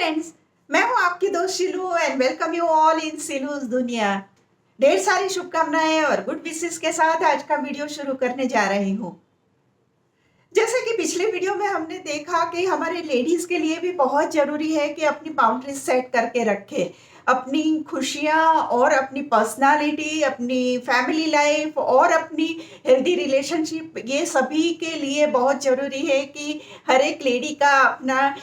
Friends, मैं हूं आपकी दोस्त Shilu and welcome you all in Shilu's दुनिया। ढेर सारी शुभकामनाएं और गुड विशेस के साथ आज का वीडियो शुरू करने जा रही हूं। जैसे कि पिछले वीडियो में हमने देखा कि हमारे लेडीज के लिए भी बहुत जरूरी है कि अपनी बाउंड्रीज सेट करके रखें। अपनी खुशियां और अपनी पर्सनालिटी, अपनी फैमिली लाइफ और अपनी हेल्दी रिलेशनशिप, ये सभी के लिए बहुत ज़रूरी है कि हर एक लेडी का अपना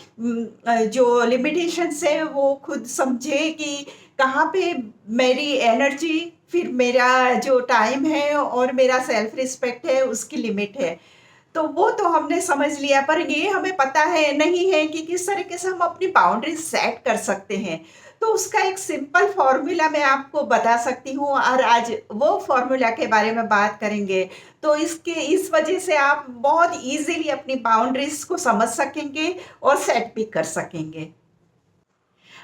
जो लिमिटेशंस है वो खुद समझे कि कहाँ पे मेरी एनर्जी, फिर मेरा जो टाइम है और मेरा सेल्फ रिस्पेक्ट है उसकी लिमिट है। तो वो तो हमने समझ लिया, पर ये हमें पता है नहीं है कि किस तरीके से हम अपनी बाउंड्रीज सेट कर सकते हैं। तो उसका एक सिंपल फॉर्मूला मैं आपको बता सकती हूँ और आज वो फॉर्मूला के बारे में बात करेंगे। तो इस वजह से आप बहुत इजीली अपनी बाउंड्रीज को समझ सकेंगे और सेट भी कर सकेंगे।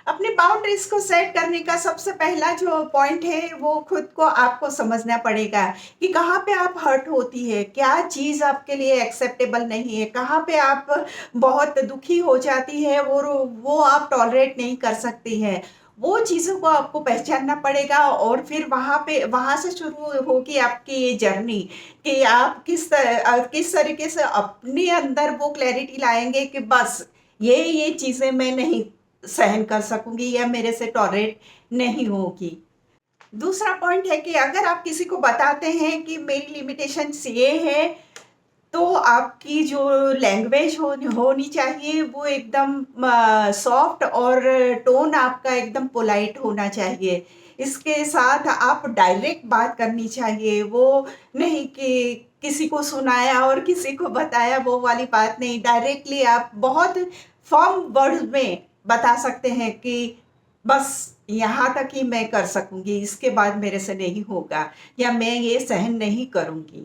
अपनी बाउंड्रीज को सेट करने का सबसे पहला जो पॉइंट है वो खुद को आपको समझना पड़ेगा कि कहाँ पे आप हर्ट होती है, क्या चीज़ आपके लिए एक्सेप्टेबल नहीं है, कहाँ पे आप बहुत दुखी हो जाती है और वो आप टॉलरेट नहीं कर सकती हैं। वो चीज़ों को आपको पहचानना पड़ेगा और फिर वहाँ से शुरू होगी आपकी ये जर्नी कि आप किस तरीके से अपने अंदर वो क्लैरिटी लाएंगे कि बस ये चीज़ें मैं नहीं सहन कर सकूंगी या मेरे से टॉलरेट नहीं होगी। दूसरा पॉइंट है कि अगर आप किसी को बताते हैं कि मेरी लिमिटेशंस ये है, तो आपकी जो लैंग्वेज होनी चाहिए वो एकदम सॉफ्ट और टोन आपका एकदम पोलाइट होना चाहिए। इसके साथ आप डायरेक्ट बात करनी चाहिए, वो नहीं कि किसी को सुनाया और किसी को बताया, वो वाली बात नहीं। डायरेक्टली आप बहुत फर्म वर्ड में बता सकते हैं कि बस यहाँ तक ही मैं कर सकूंगी, इसके बाद मेरे से नहीं होगा या मैं ये सहन नहीं करूंगी।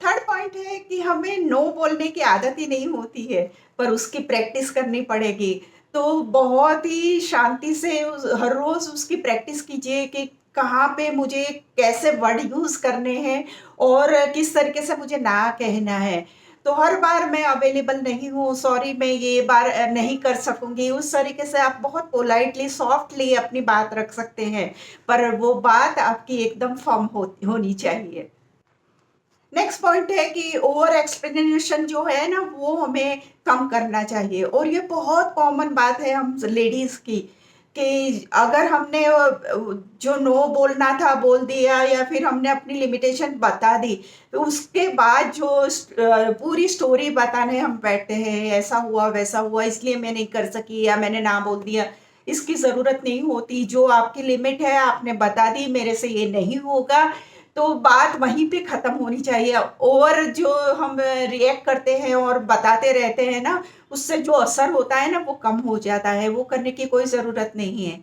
थर्ड पॉइंट है कि हमें नो बोलने की आदत ही नहीं होती है, पर उसकी प्रैक्टिस करनी पड़ेगी। तो बहुत ही शांति से हर रोज उसकी प्रैक्टिस कीजिए कि कहाँ पे मुझे कैसे वर्ड यूज करने हैं और किस तरीके से मुझे ना कहना है। तो हर बार मैं अवेलेबल नहीं हूँ, सॉरी मैं ये बार नहीं कर सकूंगी, उस तरीके से आप बहुत पोलाइटली सॉफ्टली अपनी बात रख सकते हैं, पर वो बात आपकी एकदम फर्म होनी चाहिए। नेक्स्ट पॉइंट है कि ओवर एक्सप्लेनेशन जो है ना वो हमें कम करना चाहिए। और ये बहुत कॉमन बात है हम लेडीज की कि अगर हमने जो नो बोलना था बोल दिया या फिर हमने अपनी लिमिटेशन बता दी, तो उसके बाद जो पूरी स्टोरी बताने हम बैठते हैं, ऐसा हुआ वैसा हुआ इसलिए मैं नहीं कर सकी या मैंने ना बोल दिया। इसकी ज़रूरत नहीं होती। जो आपकी लिमिट है आपने बता दी, मेरे से ये नहीं होगा, तो बात वहीं पे ख़त्म होनी चाहिए। और जो हम रिएक्ट करते हैं और बताते रहते हैं ना, उससे जो असर होता है ना वो कम हो जाता है, वो करने की कोई ज़रूरत नहीं है।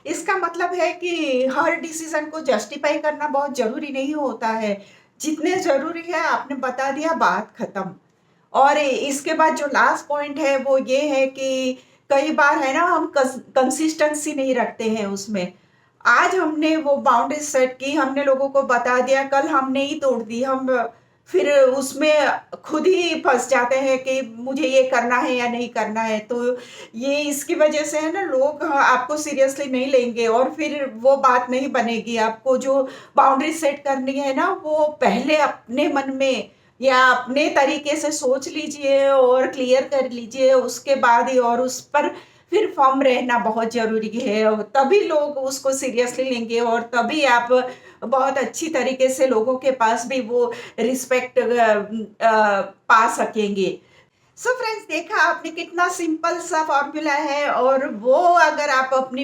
इसका मतलब है कि हर डिसीज़न को जस्टिफाई करना बहुत ज़रूरी नहीं होता है। जितने ज़रूरी है आपने बता दिया, बात ख़त्म। और इसके बाद जो लास्ट पॉइंट है वो ये है कि कई बार है ना हम कंसिस्टेंसी नहीं रखते हैं उसमें। आज हमने वो बाउंड्री सेट की, हमने लोगों को बता दिया, कल हमने ही तोड़ दी। हम फिर उसमें खुद ही फंस जाते हैं कि मुझे ये करना है या नहीं करना है। तो ये इसकी वजह से है ना, लोग आपको सीरियसली नहीं लेंगे और फिर वो बात नहीं बनेगी। आपको जो बाउंड्री सेट करनी है ना वो पहले अपने मन में या अपने तरीके से सोच लीजिए और क्लियर कर लीजिए, उसके बाद ही और उस पर फिर फर्म रहना बहुत ज़रूरी है। और तभी लोग उसको सीरियसली लेंगे और तभी आप बहुत अच्छी तरीके से लोगों के पास भी वो रिस्पेक्ट पा सकेंगे। सो फ्रेंड्स, देखा आपने कितना सिंपल सा फॉर्मूला है और वो अगर आप अपनी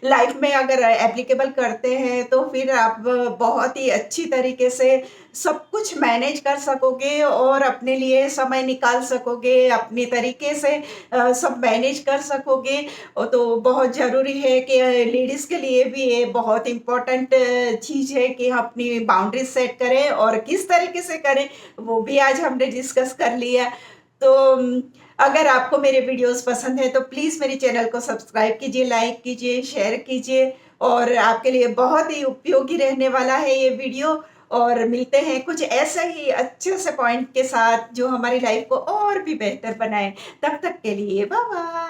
लाइफ में अगर एप्लीकेबल करते हैं तो फिर आप बहुत ही अच्छी तरीके से सब कुछ मैनेज कर सकोगे और अपने लिए समय निकाल सकोगे, अपने तरीके से सब मैनेज कर सकोगे। और तो बहुत ज़रूरी है कि लेडीज़ के लिए भी ये बहुत इम्पोर्टेंट चीज़ है कि हम अपनी बाउंड्रीज सेट करें और किस तरीके से करें वो भी आज हमने डिस्कस कर लिया। तो अगर आपको मेरे वीडियोस पसंद है तो प्लीज़ मेरे चैनल को सब्सक्राइब कीजिए, लाइक कीजिए, शेयर कीजिए और आपके लिए बहुत ही उपयोगी रहने वाला है ये वीडियो। और मिलते हैं कुछ ऐसे ही अच्छे से पॉइंट के साथ जो हमारी लाइफ को और भी बेहतर बनाए। तब तक के लिए बाय बाय।